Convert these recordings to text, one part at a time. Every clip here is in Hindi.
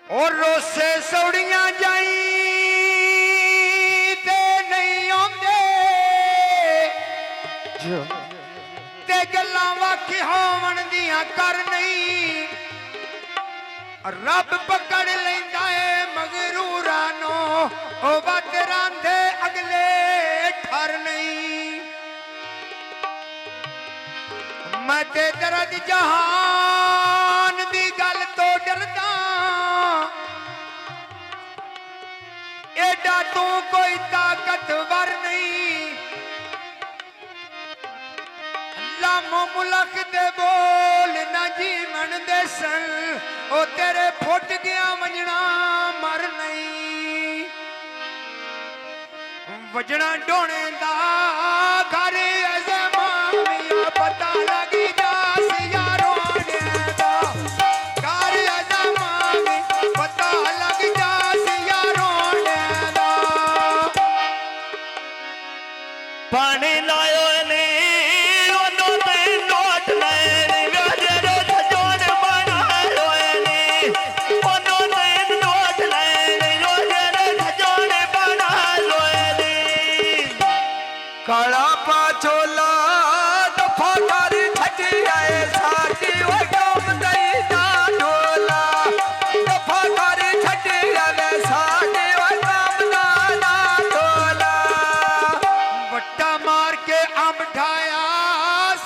और रोसे सौड़ियां जाई ते नहीं आंदे ते गल्लां वाकी होवन दियां कर नहीं रब पकड़ लैंदा है मगरूरां नो ओ वत रांधे अगले ठर नहीं मैं ते दर्द जहान दी गल तो डरदा एडा तू कोई ताकतवर नहीं लामो मुलक दे बोल ना जीवन दे सन ओ तेरे फुट गया वजना मर नहीं वजना डोने दा घर अज़मामिया पता लगी जास यारों दा घर अज़मामी पता लग जास यारों दा पानी लायो ने ओनो ते नोट ले वेजरो सजोन बना लोए ने ओनो ते नोट ले वेजरो सजोन बना लोए ने काला पाचोला दफा कर छटी आए साथी ओ काम दई ना ढोला दफा कर छटी आए साथी ओ काम ना ढोला वट्टा मार के अंब ढाया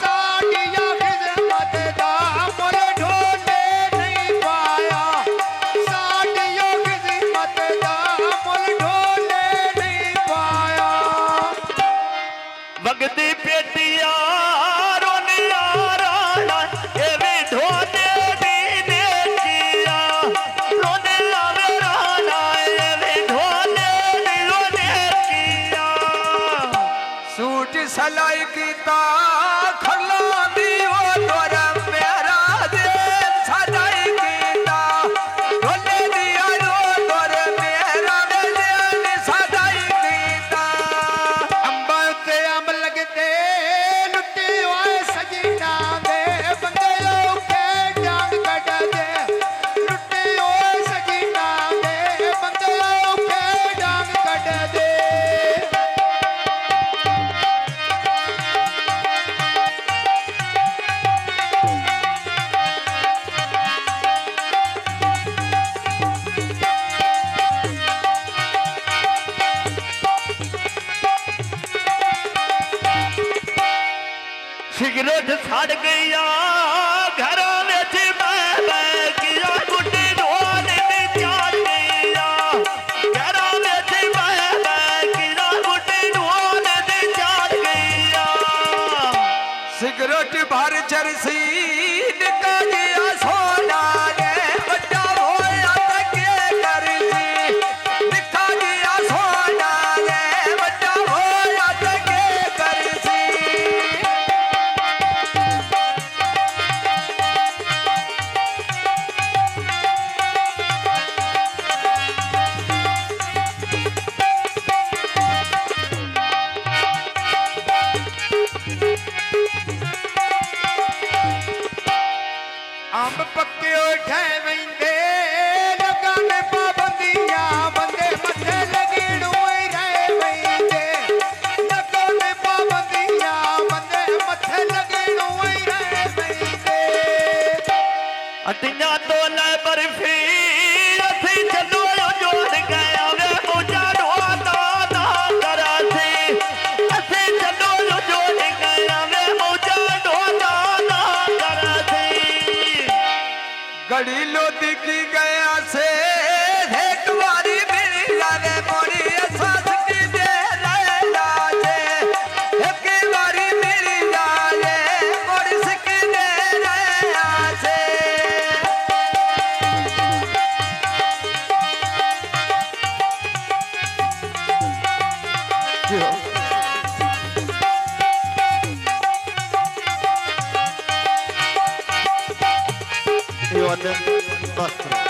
साडिया खिदमत दा मुल ढोले नहीं पाया साडियो खिदमत दा मुल ढोले नहीं पाया वगदी पेटिया रोने आराना एवे ढोने दी नेकिया रोने आवे राना एवे ढोने दी रोने किया सूट सलाई कीता खला दी ओ तोरा मेरा दे सजाई कीता ढोले दिया रो तोरे मेरा दे सजाई कीता अंबा ते अंब लगते लुटे ओए सजना दे बंदे के डांग कट दे लुटे ओए सजना दे बंदे के डांग कट दे सिगरेट छड़ गया घर में मैं किया गुड्डी ढोल दी चार गया घर में मैं किया गुड्डी ढोल दी चार गया सिगरेट भर चरसी निका गया सोना ने बच्चा होया तके करसी निका गया सोना ने बच्चा होया तके करसी अंब पक्के उठे वेंदे लगन पाबंदियां बंदे मथे लगीड़ू रहे वेंदे लगन पाबंदियां बंदे मथे लगीड़ू रहे वेंदे अतिया तो ले बर्फी अथी चलो जोड़ गया वे मुझा ढोता ना करा थी अथी चलो जोड़ गया वे मुझा ढोता ना करा थी घड़ी लोदी की गया से एक बारी मिल जावे मोरी एहसास की दे रहना से एक बारी मिल जावे मोरी सिकी दे रहना से Bastro.